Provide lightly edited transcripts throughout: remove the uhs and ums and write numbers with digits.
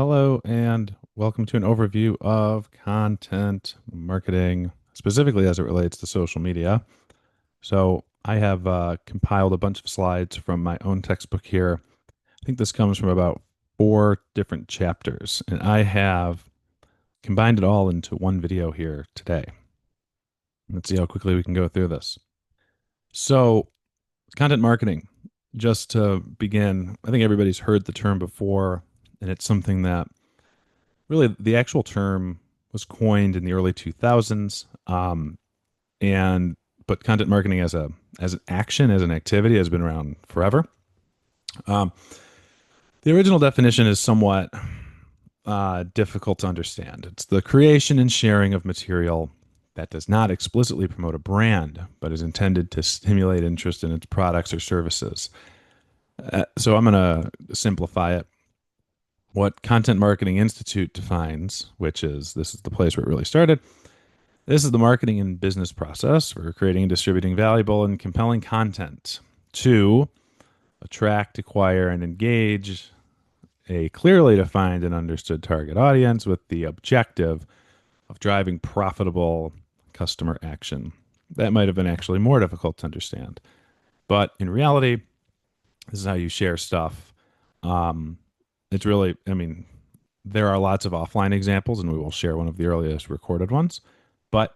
Hello, and welcome to an overview of content marketing, specifically as it relates to social media. So, I have compiled a bunch of slides from my own textbook here. I think this comes from about four different chapters, and I have combined it all into one video here today. Let's see how quickly we can go through this. So, content marketing, just to begin, I think everybody's heard the term before, and it's something that really the actual term was coined in the early 2000s, and but content marketing as an action, as an activity, has been around forever. um, the original definition is somewhat difficult to understand. It's the creation and sharing of material that does not explicitly promote a brand but is intended to stimulate interest in its products or services. So I'm going to simplify it. What Content Marketing Institute defines, which is this is the place where it really started. This is the marketing and business process for creating and distributing valuable and compelling content to attract, acquire, and engage a clearly defined and understood target audience with the objective of driving profitable customer action. That might have been actually more difficult to understand. But in reality, this is how you share stuff. Um, it's really, I mean, there are lots of offline examples, and we will share one of the earliest recorded ones. But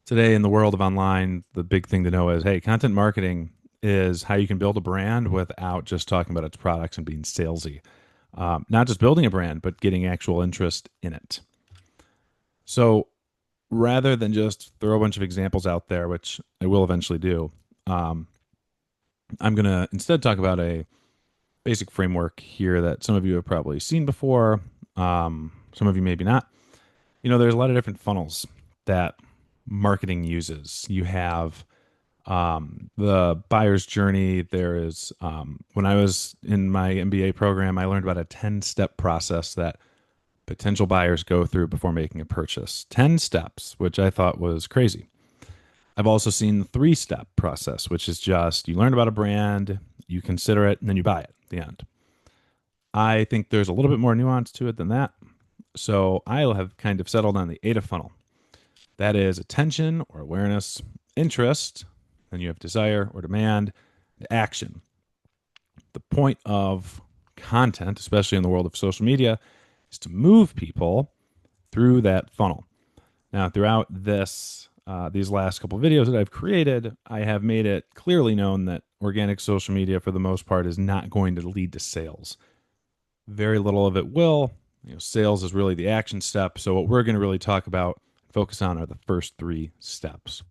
today, in the world of online, the big thing to know is hey, content marketing is how you can build a brand without just talking about its products and being salesy. Not just building a brand, but getting actual interest in it. So rather than just throw a bunch of examples out there, which I will eventually do, um, I'm going to instead talk about a basic framework here that some of you have probably seen before. Some of you maybe not. There's a lot of different funnels that marketing uses. You have the buyer's journey. There is, when I was in my MBA program, I learned about a 10-step process that potential buyers go through before making a purchase. 10 steps, which I thought was crazy. I've also seen the 3-step process, which is just you learn about a brand, you consider it, and then you buy it at the end. I think there's a little bit more nuance to it than that. So I have kind of settled on the AIDA funnel. That is attention or awareness, interest, then you have desire or demand, action. The point of content, especially in the world of social media, is to move people through that funnel. Now, throughout these last couple of videos that I've created, I have made it clearly known that organic social media, for the most part, is not going to lead to sales. Very little of it will. Sales is really the action step. So what we're going to really talk about, focus on, are the first 3 steps.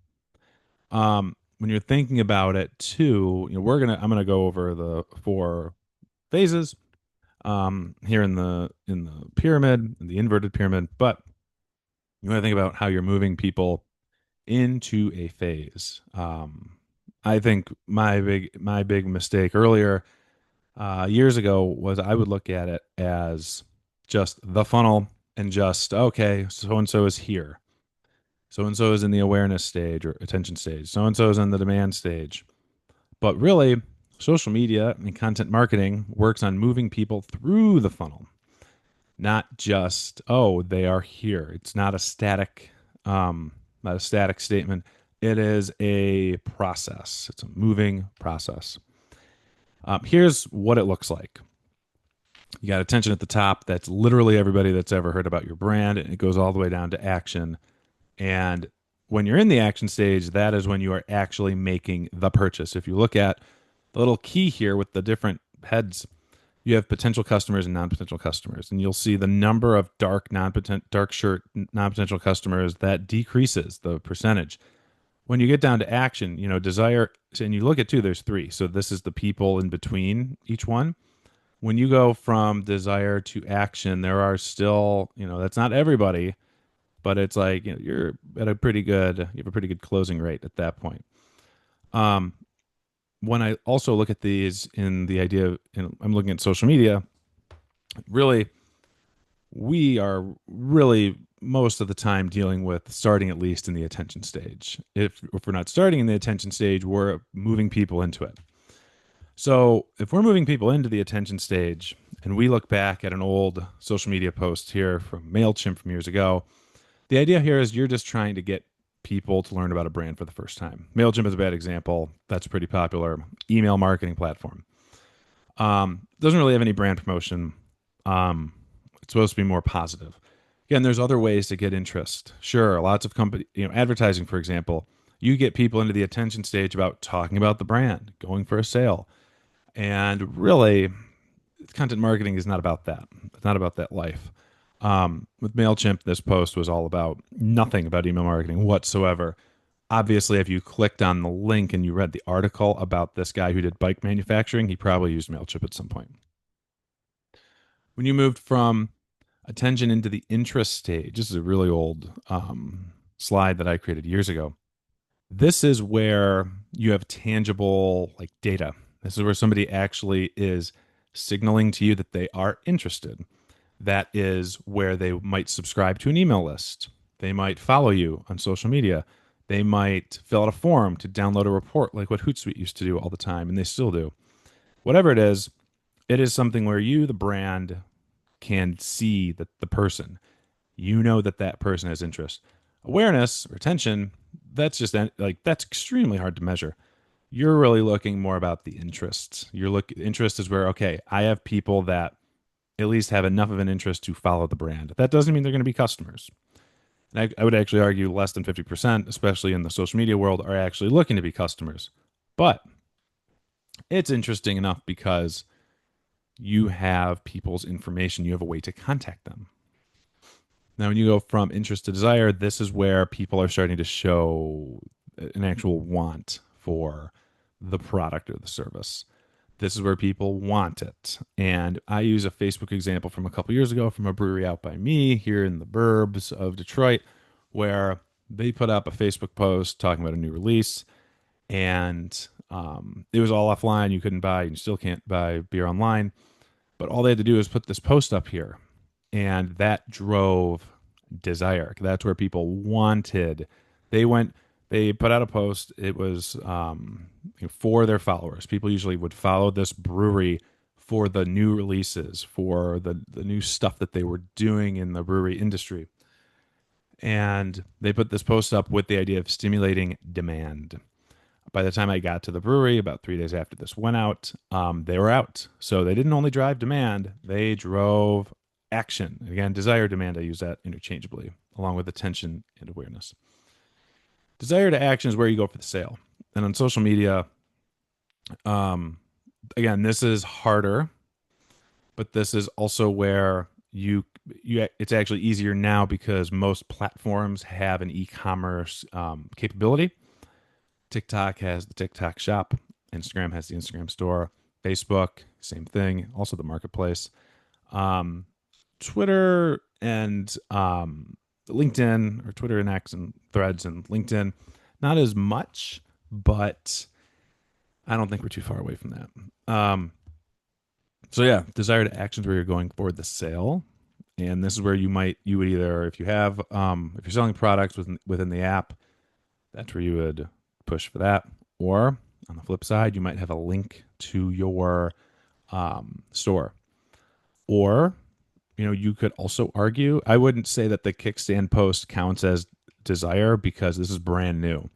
When you're thinking about it, too, I'm gonna go over the 4 phases here in the pyramid, in the inverted pyramid. But you want to think about how you're moving people into a phase. I think my big mistake earlier years ago was I would look at it as just the funnel and just okay, so and so is here, so and so is in the awareness stage or attention stage, so and so is in the demand stage. But really, social media and content marketing works on moving people through the funnel, not just oh they are here. It's not a static statement. It is a process. It's a moving process. Here's what it looks like. You got attention at the top. That's literally everybody that's ever heard about your brand, and it goes all the way down to action. And when you're in the action stage, that is when you are actually making the purchase. If you look at the little key here with the different heads, you have potential customers and non-potential customers, and you'll see the number of dark shirt non-potential customers that decreases the percentage. When you get down to action, desire, and you look at 2, there's 3. So this is the people in between each one. When you go from desire to action, there are still, that's not everybody, but it's like you're at a pretty good, you have a pretty good closing rate at that point. When I also look at these in the idea of, I'm looking at social media, really, we are really most of the time dealing with starting at least in the attention stage. If we're not starting in the attention stage, we're moving people into it. So if we're moving people into the attention stage and we look back at an old social media post here from MailChimp from years ago. The idea here is you're just trying to get people to learn about a brand for the first time. MailChimp is a bad example. That's a pretty popular email marketing platform. Doesn't really have any brand promotion. It's supposed to be more positive. Again, there's other ways to get interest. Sure, lots of company, advertising, for example, you get people into the attention stage about talking about the brand, going for a sale. And really, content marketing is not about that. It's not about that life. With MailChimp, this post was all about nothing about email marketing whatsoever. Obviously, if you clicked on the link and you read the article about this guy who did bike manufacturing, he probably used MailChimp at some point. When you moved from attention into the interest stage, this is a really old slide that I created years ago. This is where you have tangible like data. This is where somebody actually is signaling to you that they are interested. That is where they might subscribe to an email list. They might follow you on social media. They might fill out a form to download a report like what Hootsuite used to do all the time, and they still do. Whatever it is something where you, the brand, can see that the person, you know that that person has interest. Awareness, retention, that's just like that's extremely hard to measure. You're really looking more about the interests. Interest is where okay, I have people that at least have enough of an interest to follow the brand. That doesn't mean they're going to be customers. And I would actually argue less than 50%, especially in the social media world, are actually looking to be customers. But it's interesting enough because you have people's information, you have a way to contact them. Now, when you go from interest to desire, this is where people are starting to show an actual want for the product or the service. This is where people want it. And I use a Facebook example from a couple years ago from a brewery out by me here in the burbs of Detroit, where they put up a Facebook post talking about a new release. And it was all offline. You couldn't buy, you still can't buy beer online. But all they had to do is put this post up here. And that drove desire. That's where people wanted. They put out a post. It was for their followers. People usually would follow this brewery for the new releases, for the new stuff that they were doing in the brewery industry. And they put this post up with the idea of stimulating demand. By the time I got to the brewery, about 3 days after this went out, they were out. So they didn't only drive demand, they drove action. Again, desire, demand, I use that interchangeably, along with attention and awareness. Desire to action is where you go for the sale. And on social media, again, this is harder, but this is also where you it's actually easier now because most platforms have an e-commerce capability. TikTok has the TikTok shop, Instagram has the Instagram store, Facebook, same thing, also the marketplace. Twitter and LinkedIn, or Twitter and X and Threads and LinkedIn, not as much, but I don't think we're too far away from that. So yeah, desire to actions where you're going for the sale. And this is where you would either, if you're selling products within the app, that's where you would push for that. Or on the flip side, you might have a link to your store. Or, you could also argue, I wouldn't say that the kickstand post counts as desire because this is brand new.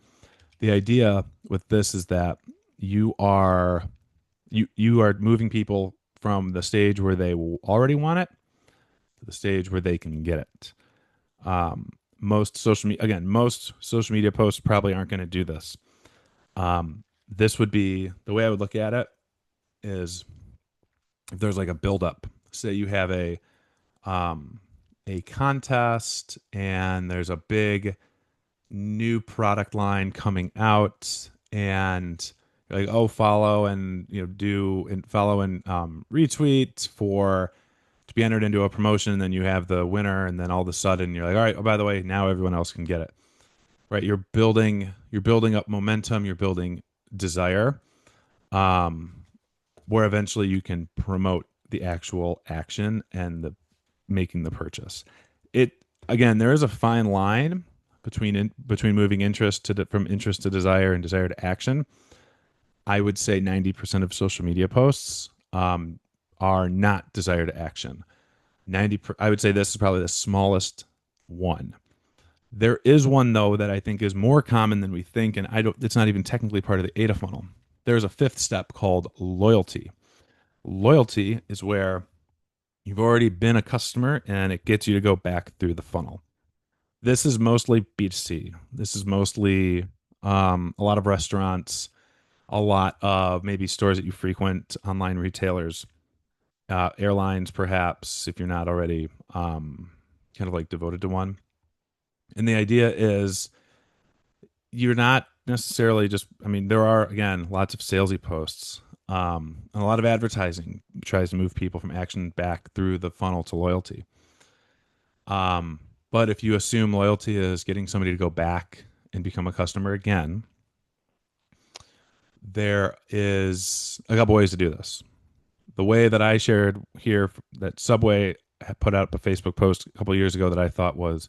The idea with this is that you are moving people from the stage where they already want it to the stage where they can get it. Most social media posts probably aren't going to do this. This would be the way I would look at it is if there's like a buildup. Say you have a contest and there's a big new product line coming out, and you're like, oh, follow and follow and retweet to be entered into a promotion, and then you have the winner, and then all of a sudden you're like, all right, oh, by the way, now everyone else can get it. Right? You're building up momentum, you're building desire, where eventually you can promote the actual action and the making the purchase. There is a fine line between moving from interest to desire and desire to action. I would say 90% of social media posts are not desire to action. I would say this is probably the smallest one. There is one though that I think is more common than we think, and I don't. It's not even technically part of the AIDA funnel. There's a fifth step called loyalty. Loyalty is where you've already been a customer and it gets you to go back through the funnel. This is mostly B2C. This is mostly a lot of restaurants, a lot of maybe stores that you frequent, online retailers, airlines, perhaps, if you're not already kind of like devoted to one. And the idea is you're not necessarily just, I mean, there are, again, lots of salesy posts. And a lot of advertising tries to move people from action back through the funnel to loyalty. But if you assume loyalty is getting somebody to go back and become a customer again, there is a couple ways to do this. The way that I shared here, that Subway had put out a Facebook post a couple of years ago that I thought was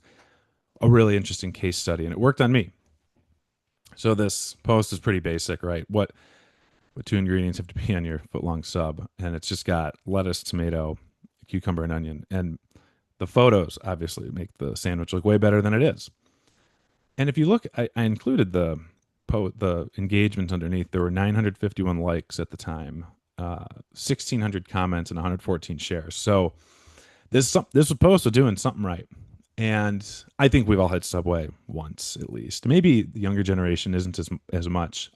a really interesting case study, and it worked on me. So this post is pretty basic, right? What two ingredients have to be on your foot-long sub? And it's just got lettuce, tomato, cucumber, and onion. And the photos obviously make the sandwich look way better than it is. And if you look, I included the engagement underneath. There were 951 likes at the time, 1,600 comments, and 114 shares. So this post was doing something right. And I think we've all had Subway once at least. Maybe the younger generation isn't as much.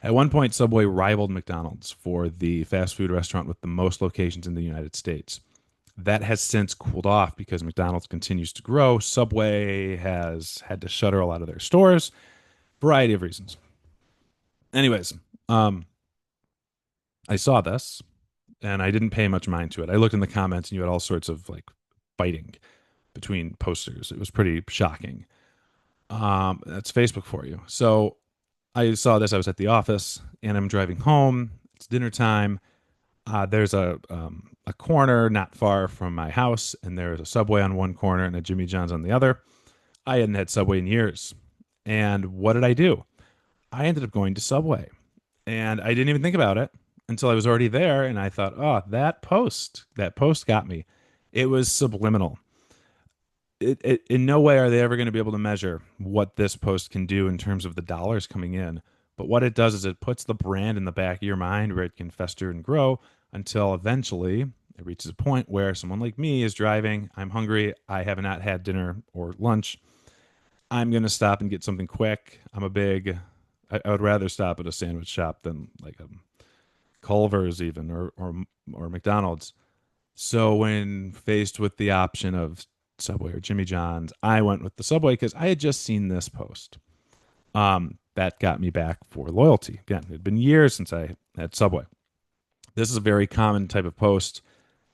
At one point, Subway rivaled McDonald's for the fast food restaurant with the most locations in the United States. That has since cooled off because McDonald's continues to grow. Subway has had to shutter a lot of their stores, variety of reasons. Anyways, I saw this and I didn't pay much mind to it. I looked in the comments and you had all sorts of like fighting between posters. It was pretty shocking. That's Facebook for you. So I saw this. I was at the office and I'm driving home. It's dinner time. There's a corner not far from my house, and there's a Subway on one corner and a Jimmy John's on the other. I hadn't had Subway in years. And what did I do? I ended up going to Subway. And I didn't even think about it until I was already there. And I thought, oh, that post got me. It was subliminal. In no way are they ever going to be able to measure what this post can do in terms of the dollars coming in. But what it does is it puts the brand in the back of your mind where it can fester and grow until eventually it reaches a point where someone like me is driving. I'm hungry. I have not had dinner or lunch. I'm going to stop and get something quick. I would rather stop at a sandwich shop than like a Culver's even or McDonald's. So when faced with the option of Subway or Jimmy John's, I went with the Subway because I had just seen this post. That got me back for loyalty. Again, it had been years since I had Subway. This is a very common type of post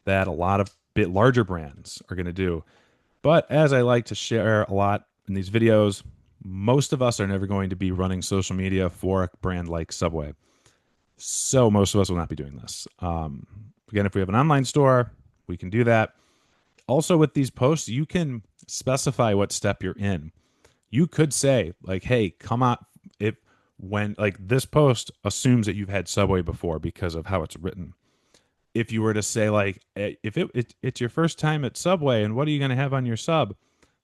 that a lot of bit larger brands are going to do. But as I like to share a lot in these videos, most of us are never going to be running social media for a brand like Subway. So most of us will not be doing this. Again, if we have an online store, we can do that. Also with these posts, you can specify what step you're in. You could say like, hey, come on. When like this post assumes that you've had Subway before because of how it's written. If you were to say like, if it's your first time at Subway and what are you going to have on your sub?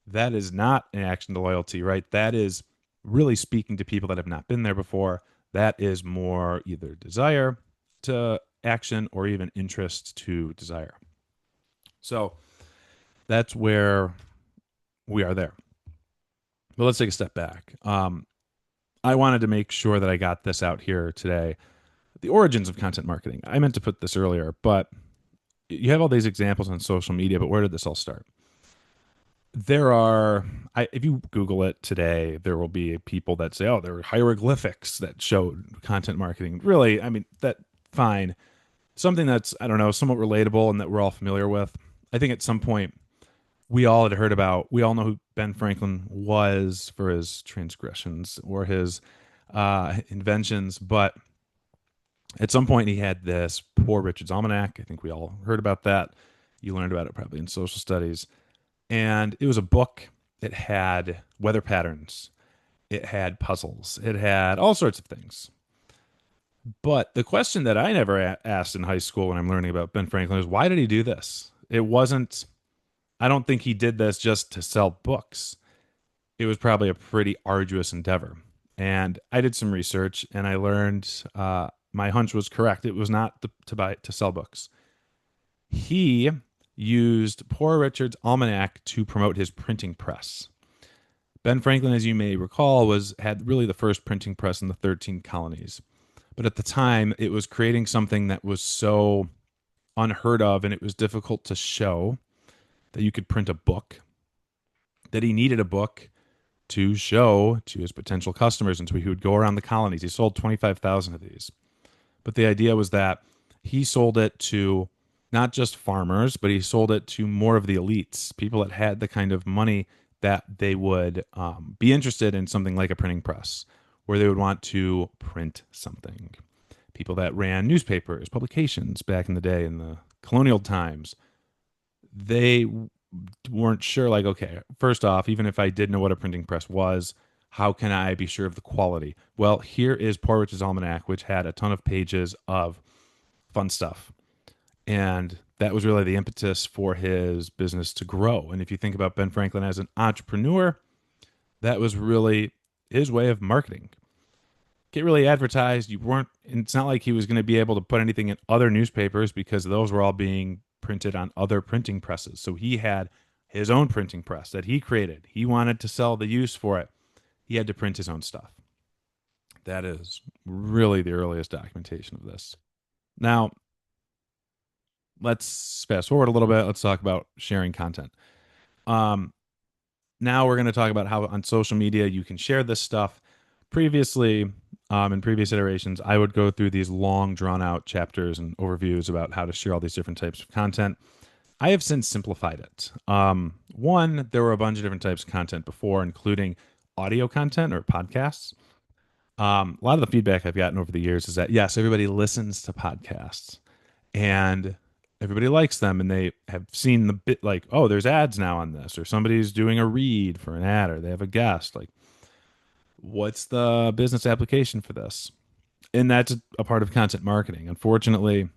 That is not an action to loyalty, right? That is really speaking to people that have not been there before. That is more either desire to action or even interest to desire. So that's where we are there. But let's take a step back. I wanted to make sure that I got this out here today. The origins of content marketing. I meant to put this earlier, but you have all these examples on social media, but where did this all start? If you Google it today, there will be people that say, oh, there were hieroglyphics that showed content marketing. Really, I mean, fine. Something that's, I don't know, somewhat relatable and that we're all familiar with. I think at some point, we all know who Ben Franklin was for his transgressions or his inventions. But at some point, he had this Poor Richard's Almanac. I think we all heard about that. You learned about it probably in social studies. And it was a book. It had weather patterns. It had puzzles. It had all sorts of things. But the question that I never asked in high school when I'm learning about Ben Franklin is why did he do this? It wasn't, I don't think he did this just to sell books. It was probably a pretty arduous endeavor. And I did some research and I learned my hunch was correct. It was not to sell books. He used Poor Richard's Almanac to promote his printing press. Ben Franklin, as you may recall, was had really the first printing press in the 13 colonies. But at the time, it was creating something that was so unheard of and it was difficult to show that you could print a book, that he needed a book to show to his potential customers. And so he would go around the colonies. He sold 25,000 of these. But the idea was that he sold it to not just farmers, but he sold it to more of the elites, people that had the kind of money that they would be interested in something like a printing press, where they would want to print something. People that ran newspapers, publications back in the day in the colonial times, they weren't sure, like, okay, first off, even if I did know what a printing press was, how can I be sure of the quality? Well, here is Poor Richard's Almanac, which had a ton of pages of fun stuff. And that was really the impetus for his business to grow. And if you think about Ben Franklin as an entrepreneur, that was really his way of marketing. Get really advertised. You weren't, it's not like he was going to be able to put anything in other newspapers because those were all being printed on other printing presses. So he had his own printing press that he created. He wanted to sell the use for it. He had to print his own stuff. That is really the earliest documentation of this. Now, let's fast forward a little bit. Let's talk about sharing content. Um, Now we're going to talk about how on social media you can share this stuff. Previously, in previous iterations, I would go through these long, drawn out chapters and overviews about how to share all these different types of content. I have since simplified it. One, there were a bunch of different types of content before, including audio content or podcasts. A lot of the feedback I've gotten over the years is that, yes, everybody listens to podcasts and everybody likes them and they have seen the bit like, oh, there's ads now on this, or somebody's doing a read for an ad, or they have a guest. Like, what's the business application for this? And that's a part of content marketing. Unfortunately,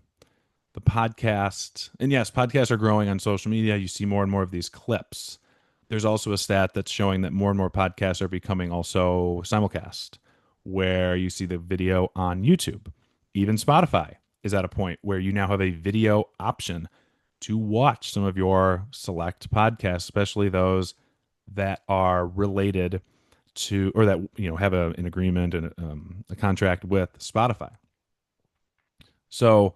the podcast, and yes, podcasts are growing on social media. You see more and more of these clips. There's also a stat that's showing that more and more podcasts are becoming also simulcast, where you see the video on YouTube. Even Spotify is at a point where you now have a video option to watch some of your select podcasts, especially those that are related to or that have an agreement and a contract with Spotify. So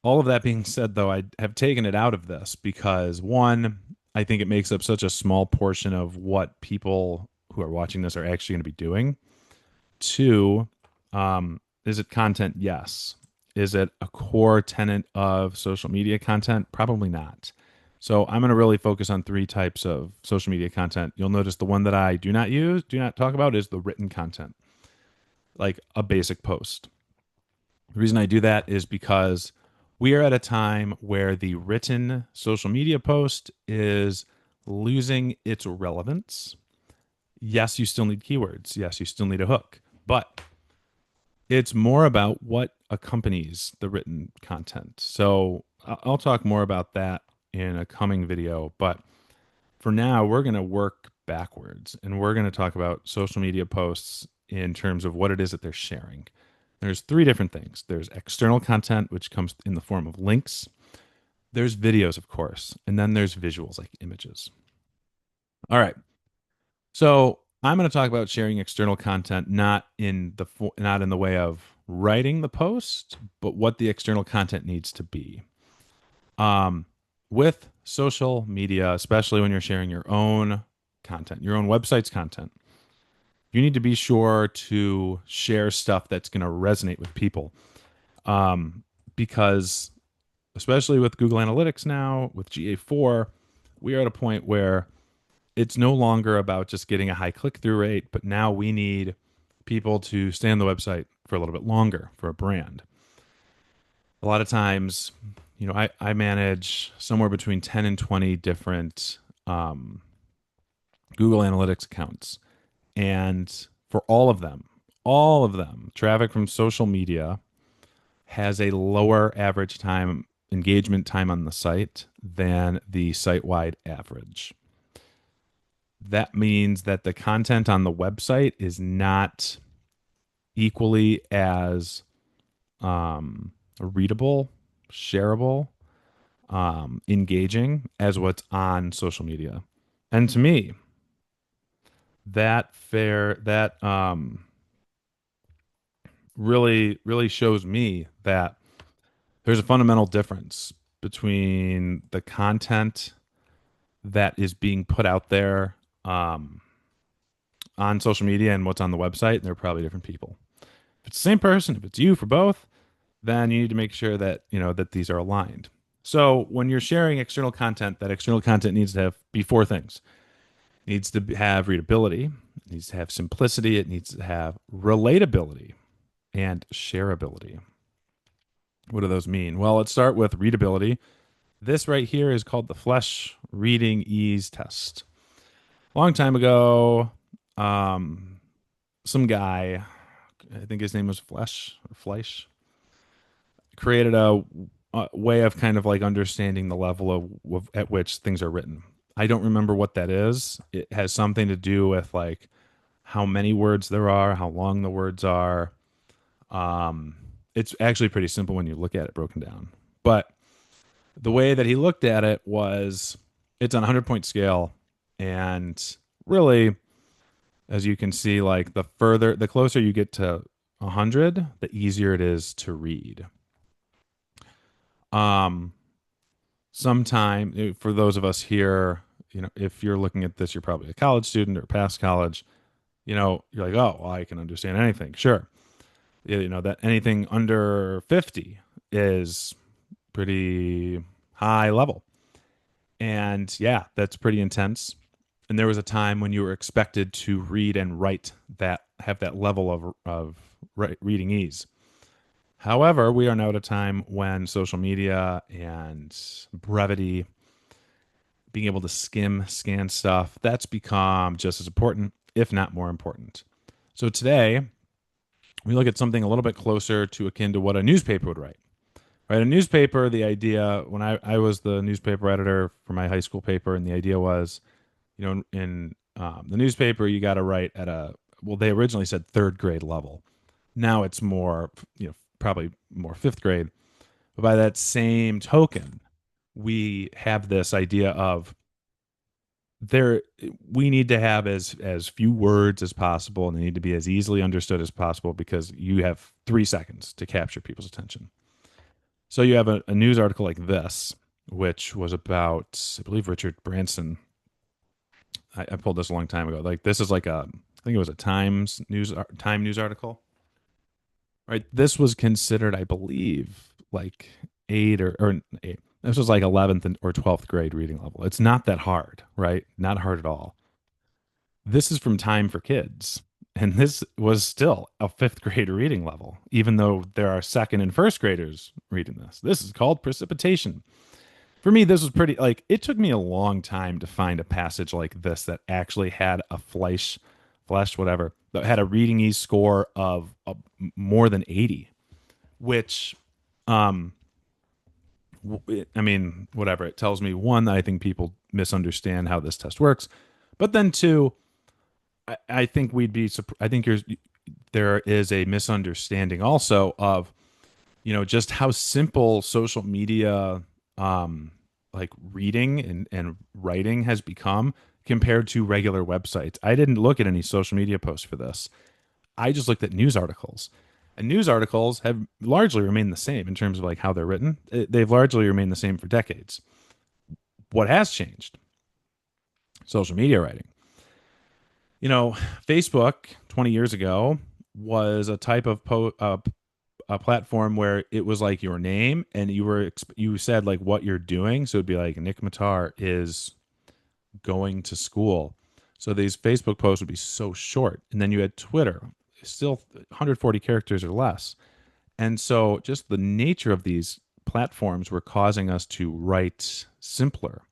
all of that being said, though, I have taken it out of this because one, I think it makes up such a small portion of what people who are watching this are actually going to be doing. Two, is it content? Yes. Is it a core tenet of social media content? Probably not. So I'm going to really focus on three types of social media content. You'll notice the one that I do not use, do not talk about is the written content, like a basic post. The reason I do that is because we are at a time where the written social media post is losing its relevance. Yes, you still need keywords. Yes, you still need a hook, but it's more about what accompanies the written content. So I'll talk more about that in a coming video, but for now, we're going to work backwards and we're going to talk about social media posts in terms of what it is that they're sharing. There's three different things. There's external content, which comes in the form of links. There's videos, of course, and then there's visuals like images. All right. So I'm going to talk about sharing external content, not in the way of writing the post, but what the external content needs to be. With social media, especially when you're sharing your own content, your own website's content, you need to be sure to share stuff that's going to resonate with people. Because especially with Google Analytics now, with GA4, we are at a point where it's no longer about just getting a high click through rate, but now we need people to stay on the website for a little bit longer for a brand. A lot of times, I manage somewhere between 10 and 20 different Google Analytics accounts. And for all of them, all of them, traffic from social media has a lower average time engagement time on the site than the site-wide average. That means that the content on the website is not equally as readable, shareable, engaging as what's on social media. And to me, that really shows me that there's a fundamental difference between the content that is being put out there um, on social media and what's on the website. And they're probably different people. If it's the same person, if it's you for both, then you need to make sure that you know that these are aligned. So when you're sharing external content, that external content needs to have be four things. It needs to have readability, it needs to have simplicity, it needs to have relatability and shareability. What do those mean? Well, let's start with readability. This right here is called the Flesch Reading Ease Test. A long time ago, some guy, I think his name was Fleisch, created a way of kind of like understanding the level of at which things are written. I don't remember what that is. It has something to do with like how many words there are, how long the words are. It's actually pretty simple when you look at it broken down. But the way that he looked at it was it's on a 100-point scale. And really, as you can see, like the closer you get to 100, the easier it is to read. Um, Sometime for those of us here, you know, if you're looking at this, you're probably a college student or past college. You know, you're like, oh, well, I can understand anything. Sure, you know that anything under 50 is pretty high level, and yeah, that's pretty intense. And there was a time when you were expected to read and write that have that level of reading ease. However, we are now at a time when social media and brevity, being able to scan stuff, that's become just as important, if not more important. So today, we look at something a little bit closer to akin to what a newspaper would write. Right? A newspaper, the idea, when I was the newspaper editor for my high school paper, and the idea was, you know, in the newspaper, you got to write at well, they originally said third grade level. Now it's more, you know, probably more fifth grade. But by that same token, we have this idea of there we need to have as few words as possible, and they need to be as easily understood as possible because you have 3 seconds to capture people's attention. So you have a news article like this, which was about, I believe, Richard Branson. I pulled this a long time ago. Like this is like I think it was a Time news article. Right. This was considered, I believe, like or eight. This was like 11th or 12th grade reading level. It's not that hard, right? Not hard at all. This is from Time for Kids. And this was still a fifth grade reading level, even though there are second and first graders reading this. This is called Precipitation. For me, this was pretty, like, it took me a long time to find a passage like this that actually had a whatever, that had a reading ease score of more than 80, which, I mean, whatever. It tells me, one, that I think people misunderstand how this test works. But then two, I think I think there is a misunderstanding also of, you know, just how simple social media, like reading and writing has become compared to regular websites. I didn't look at any social media posts for this. I just looked at news articles. And news articles have largely remained the same in terms of like how they're written. They've largely remained the same for decades. What has changed? Social media writing. You know, Facebook 20 years ago was a type of a platform where it was like your name and you said like what you're doing. So it'd be like Nick Matar is going to school. So these Facebook posts would be so short. And then you had Twitter, still 140 characters or less. And so just the nature of these platforms were causing us to write simpler,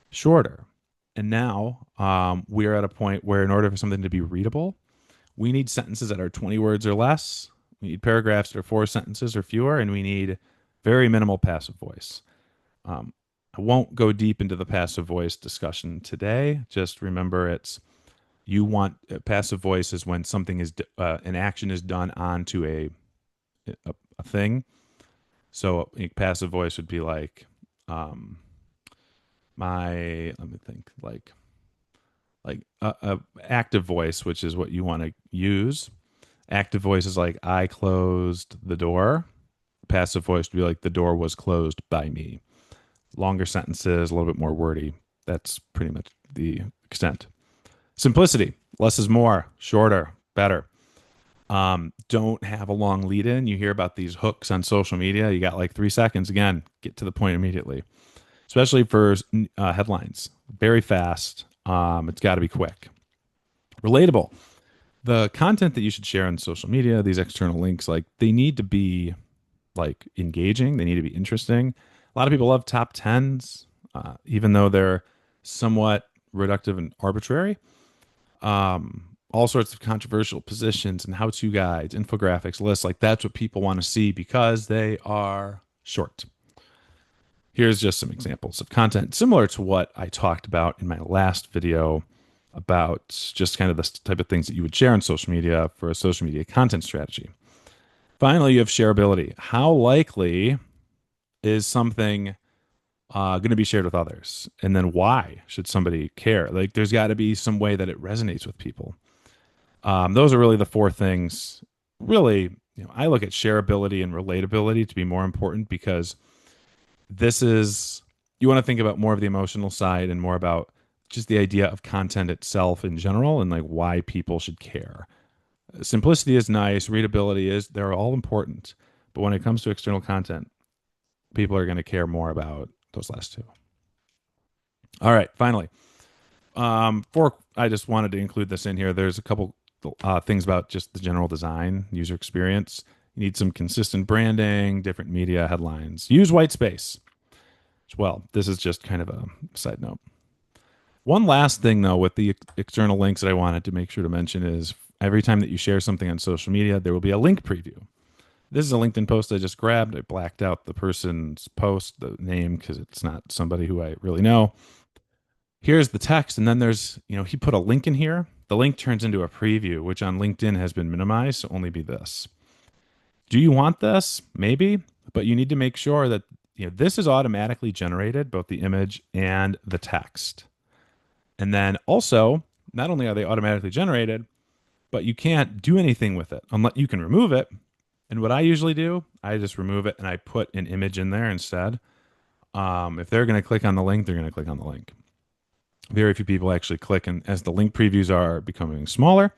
shorter. And now we are at a point where in order for something to be readable, We need sentences that are 20 words or less. We need paragraphs that are 4 sentences or fewer, and we need very minimal passive voice. Um, I won't go deep into the passive voice discussion today. Just remember it's you want passive voice is when something is an action is done onto a thing. So a passive voice would be like um, my let me think like a active voice, which is what you want to use. Active voice is like I closed the door. Passive voice would be like the door was closed by me. Longer sentences, a little bit more wordy. That's pretty much the extent. Simplicity, less is more, shorter, better. Don't have a long lead in. You hear about these hooks on social media. You got like 3 seconds. Again, get to the point immediately, especially for headlines. Very fast. It's got to be quick. Relatable. The content that you should share on social media, these external links, like they need to be like engaging. They need to be interesting. A lot of people love top tens, even though they're somewhat reductive and arbitrary. All sorts of controversial positions and how-to guides, infographics, lists, like that's what people want to see because they are short. Here's just some examples of content similar to what I talked about in my last video about just kind of the type of things that you would share on social media for a social media content strategy. Finally, you have shareability. How likely is something going to be shared with others? And then why should somebody care? Like there's got to be some way that it resonates with people. Those are really the four things. Really, I look at shareability and relatability to be more important because this is you want to think about more of the emotional side and more about just the idea of content itself in general and like why people should care. Simplicity is nice, readability is they're all important, but when it comes to external content, people are going to care more about those last two. All right, finally, for I just wanted to include this in here. There's a couple things about just the general design, user experience. You need some consistent branding, different media headlines. Use white space. Well, this is just kind of a side note. One last thing, though, with the external links that I wanted to make sure to mention is every time that you share something on social media, there will be a link preview. This is a LinkedIn post I just grabbed. I blacked out the person's post, the name, because it's not somebody who I really know. Here's the text, and then there's, he put a link in here. The link turns into a preview, which on LinkedIn has been minimized to only be this. Do you want this? Maybe, but you need to make sure that this is automatically generated, both the image and the text. And then also, not only are they automatically generated, but you can't do anything with it unless you can remove it. And what I usually do, I just remove it and I put an image in there instead. If they're going to click on the link, they're going to click on the link. Very few people actually click, and as the link previews are becoming smaller,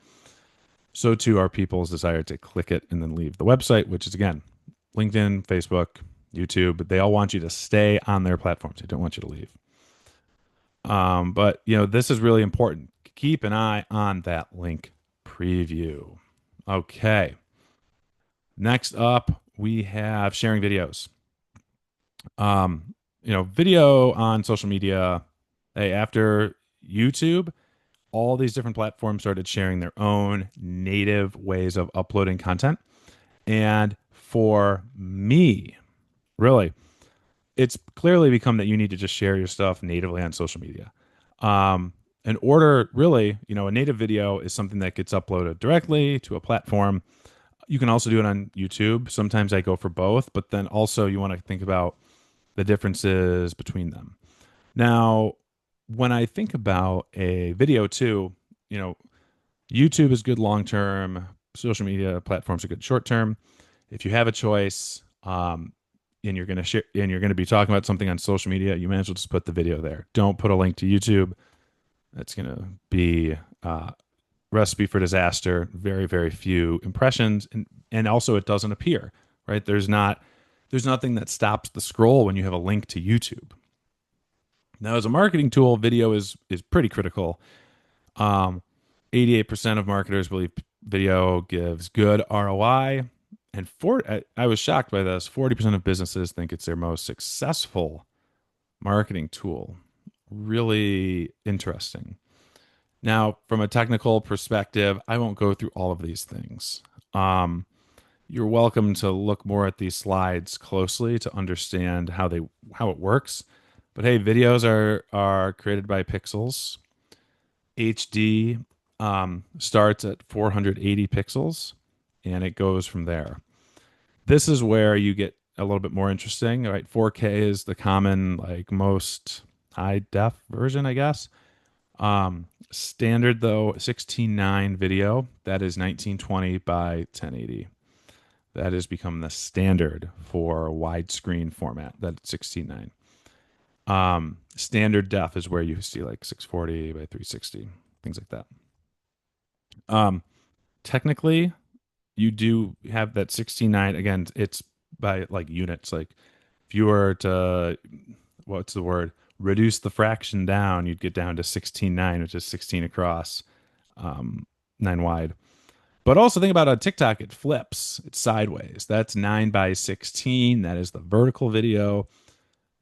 so too are people's desire to click it and then leave the website, which is again, LinkedIn, Facebook, YouTube. They all want you to stay on their platforms. They don't want you to leave. But this is really important. Keep an eye on that link preview. Okay. Next up, we have sharing videos. Video on social media. Hey, after YouTube, all these different platforms started sharing their own native ways of uploading content. And for me, really, it's clearly become that you need to just share your stuff natively on social media. In order, really, a native video is something that gets uploaded directly to a platform. You can also do it on YouTube. Sometimes I go for both, but then also you want to think about the differences between them. Now, when I think about a video too, YouTube is good long term. Social media platforms are good short term. If you have a choice, and you're going to share, and you're going to be talking about something on social media, you may as well just put the video there. Don't put a link to YouTube. That's going to be a recipe for disaster. Very, very few impressions, and also it doesn't appear, right? There's nothing that stops the scroll when you have a link to YouTube. Now, as a marketing tool, video is pretty critical. 88% of marketers believe video gives good ROI. And I was shocked by this. 40% of businesses think it's their most successful marketing tool. Really interesting. Now, from a technical perspective, I won't go through all of these things. Um, you're welcome to look more at these slides closely to understand how it works. But hey, videos are created by pixels. HD starts at 480 pixels, and it goes from there. This is where you get a little bit more interesting, right? 4K is the common, like most high def version, I guess. Standard though, 16:9 video, that is 1920 by 1080. That has become the standard for widescreen format. That's 16:9. Standard def is where you see like 640 by 360, things like that. Um, Technically, you do have that 16:9. Again, it's by like units. Like if you were to, what's the word? Reduce the fraction down, you'd get down to 16:9, which is 16 across, um, 9 wide. But also think about on TikTok, it flips, it's sideways. That's 9 by 16. That is the vertical video.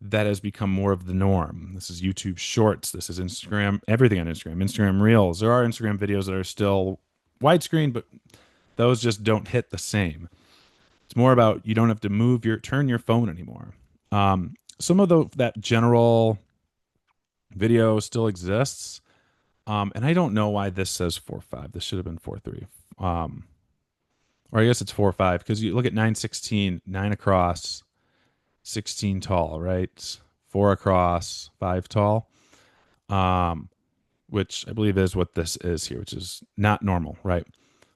That has become more of the norm. This is YouTube Shorts. This is Instagram, everything on Instagram, Instagram Reels. There are Instagram videos that are still widescreen, but those just don't hit the same. It's more about you don't have to turn your phone anymore. Some of that general video still exists. And I don't know why this says 4.5. This should have been 4.3. Um, or I guess it's 4.5 because you look at 916, 9 across, 16 tall, right? 4 across, 5 tall. Um, which I believe is what this is here, which is not normal, right?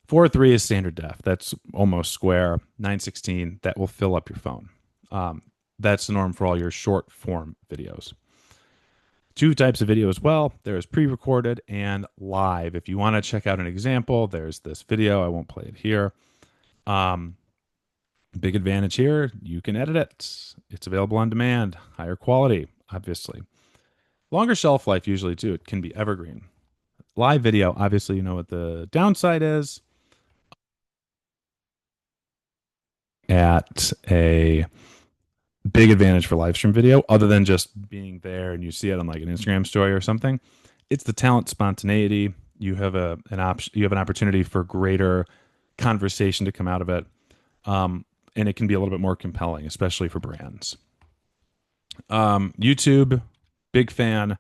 4.3 is standard def. That's almost square. 916, that will fill up your phone. Um, that's the norm for all your short form videos. Two types of video as well. There's pre-recorded and live. If you want to check out an example, there's this video. I won't play it here. Um, Big advantage here, you can edit it. It's available on demand, higher quality, obviously. Longer shelf life usually too. It can be evergreen. Live video, obviously you know what the downside is. At a big advantage for live stream video, other than just being there and you see it on like an Instagram story or something, it's the talent spontaneity. You have an option. You have an opportunity for greater conversation to come out of it, and it can be a little bit more compelling, especially for brands. YouTube, big fan.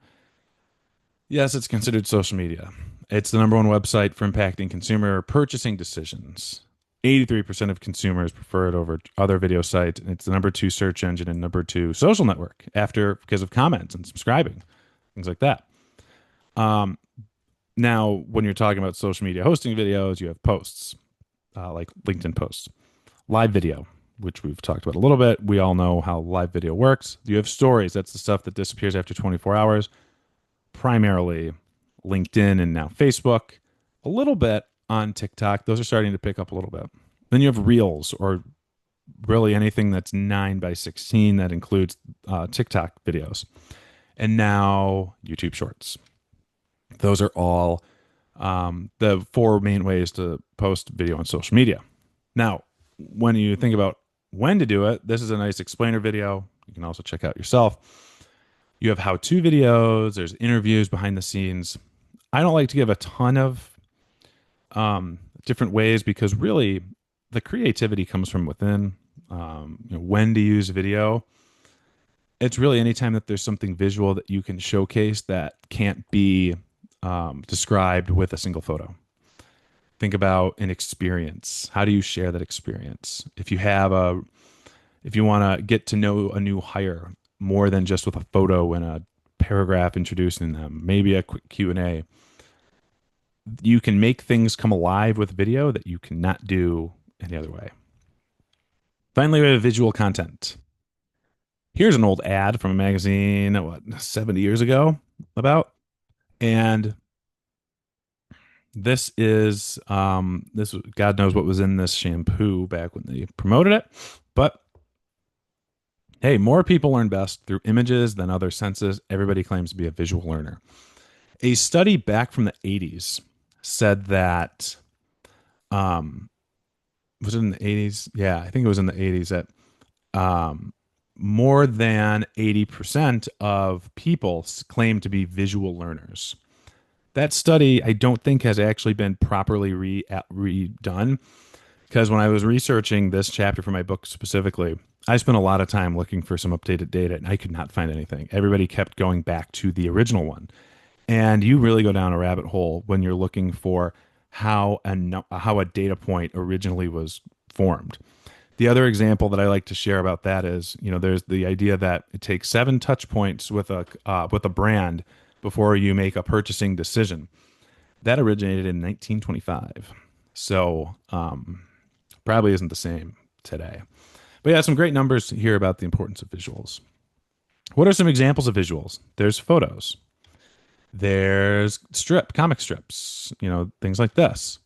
Yes, it's considered social media. It's the number one website for impacting consumer purchasing decisions. 83% of consumers prefer it over other video sites. And it's the number two search engine and number two social network after because of comments and subscribing, things like that. Um, Now, when you're talking about social media hosting videos, you have posts like LinkedIn posts, live video, which we've talked about a little bit. We all know how live video works. You have stories. That's the stuff that disappears after 24 hours, primarily LinkedIn and now Facebook, a little bit on TikTok. Those are starting to pick up a little bit. Then you have Reels, or really anything that's 9 by 16 that includes TikTok videos. And now YouTube Shorts. Those are all the four main ways to post video on social media. Now, when you think about when to do it, this is a nice explainer video. You can also check out yourself. You have how-to videos. There's interviews behind the scenes. I don't like to give a ton of different ways because really the creativity comes from within. When to use video. It's really anytime that there's something visual that you can showcase that can't be described with a single photo. Think about an experience. How do you share that experience? If you want to get to know a new hire more than just with a photo and a paragraph introducing them, maybe a quick Q&A, you can make things come alive with video that you cannot do any other way. Finally, we have visual content. Here's an old ad from a magazine, 70 years ago about, and this God knows what was in this shampoo back when they promoted it, but hey, more people learn best through images than other senses. Everybody claims to be a visual learner. A study back from the 80s said that, was it in the 80s? Yeah, I think it was in the 80s that more than 80% of people claim to be visual learners. That study, I don't think has actually been properly redone because when I was researching this chapter for my book specifically, I spent a lot of time looking for some updated data and I could not find anything. Everybody kept going back to the original one. And you really go down a rabbit hole when you're looking for how a data point originally was formed. The other example that I like to share about that is, there's the idea that it takes 7 touch points with a brand before you make a purchasing decision. That originated in 1925, so probably isn't the same today. But yeah, some great numbers here about the importance of visuals. What are some examples of visuals? There's photos. There's comic strips, things like this.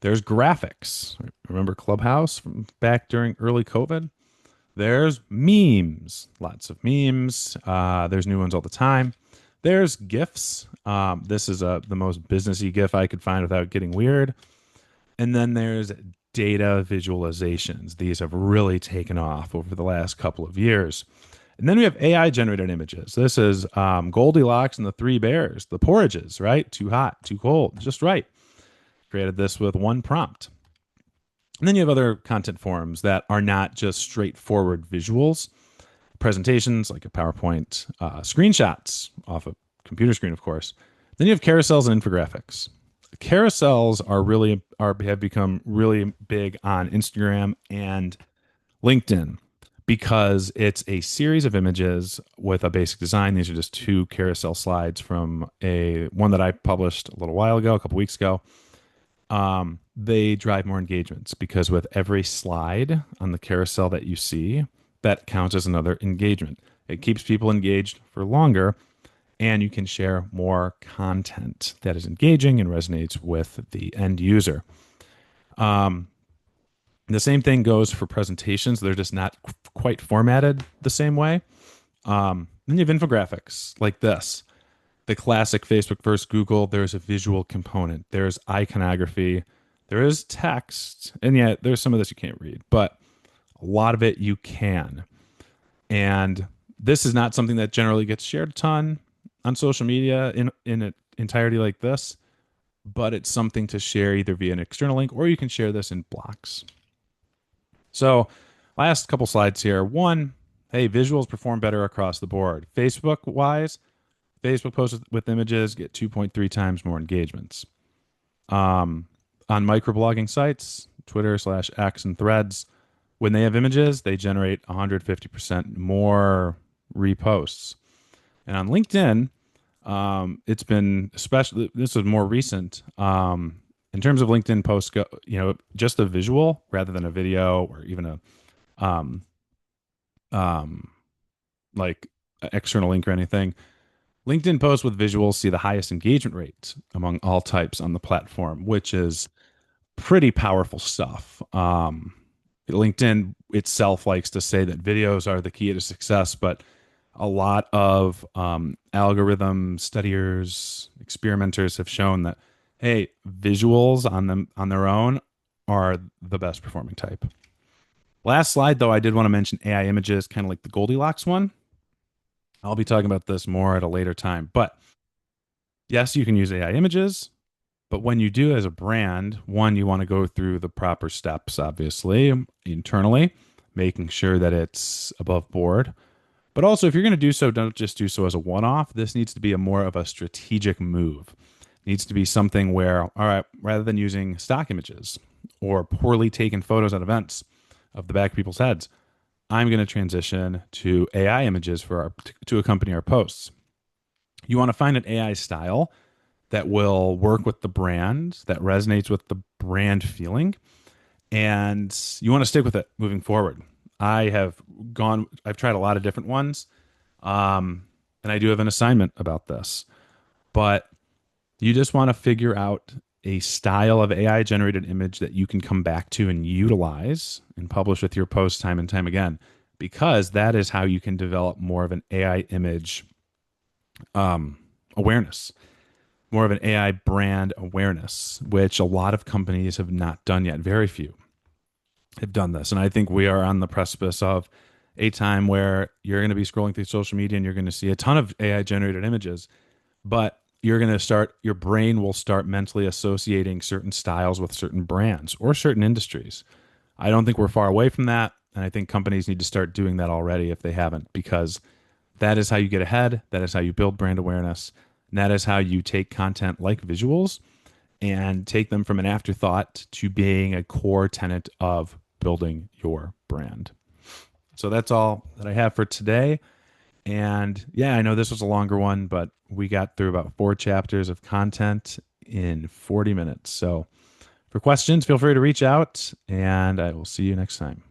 There's graphics. Remember Clubhouse from back during early COVID? There's memes, lots of memes. There's new ones all the time. There's GIFs. This is the most businessy GIF I could find without getting weird. And then there's data visualizations. These have really taken off over the last couple of years. And then we have AI generated images. This is Goldilocks and the Three Bears, the porridges, right? Too hot, too cold, just right. Created this with one prompt. And then you have other content forms that are not just straightforward visuals, presentations like a PowerPoint, screenshots off a computer screen, of course. Then you have carousels and infographics. Carousels have become really big on Instagram and LinkedIn because it's a series of images with a basic design. These are just 2 carousel slides from one that I published a little while ago, a couple weeks ago. They drive more engagements because with every slide on the carousel that you see, that counts as another engagement. It keeps people engaged for longer, and you can share more content that is engaging and resonates with the end user. The same thing goes for presentations. They're just not quite formatted the same way. Then you have infographics like this. The classic Facebook versus Google, there's a visual component. There's iconography. There is text. And yet there's some of this you can't read, but a lot of it you can. And this is not something that generally gets shared a ton on social media in an entirety like this, but it's something to share either via an external link or you can share this in blocks. So last couple slides here. One, hey, visuals perform better across the board. Facebook-wise, Facebook posts with images get 2.3 times more engagements. On microblogging sites, Twitter/X and Threads, when they have images, they generate 150% more reposts. And on LinkedIn, it's been especially, this is more recent. In terms of LinkedIn posts, just a visual rather than a video or even a like external link or anything. LinkedIn posts with visuals see the highest engagement rates among all types on the platform, which is pretty powerful stuff. LinkedIn itself likes to say that videos are the key to success, but a lot of algorithm studiers, experimenters have shown that, hey, visuals on their own are the best performing type. Last slide, though, I did want to mention AI images, kind of like the Goldilocks one. I'll be talking about this more at a later time. But yes, you can use AI images. But when you do as a brand, one, you want to go through the proper steps, obviously, internally, making sure that it's above board. But also, if you're going to do so, don't just do so as a one-off. This needs to be more of a strategic move. It needs to be something where, all right, rather than using stock images or poorly taken photos at events of the back of people's heads, I'm going to transition to AI images to accompany our posts. You want to find an AI style that will work with the brand, that resonates with the brand feeling, and you want to stick with it moving forward. I've tried a lot of different ones, and I do have an assignment about this, but you just want to figure out a style of AI generated image that you can come back to and utilize and publish with your posts time and time again, because that is how you can develop more of an AI image awareness, more of an AI brand awareness, which a lot of companies have not done yet. Very few have done this. And I think we are on the precipice of a time where you're going to be scrolling through social media and you're going to see a ton of AI generated images, but your brain will start mentally associating certain styles with certain brands or certain industries. I don't think we're far away from that. And I think companies need to start doing that already if they haven't, because that is how you get ahead. That is how you build brand awareness. And that is how you take content like visuals and take them from an afterthought to being a core tenet of building your brand. So that's all that I have for today. And yeah, I know this was a longer one, but we got through about 4 chapters of content in 40 minutes. So for questions, feel free to reach out, and I will see you next time.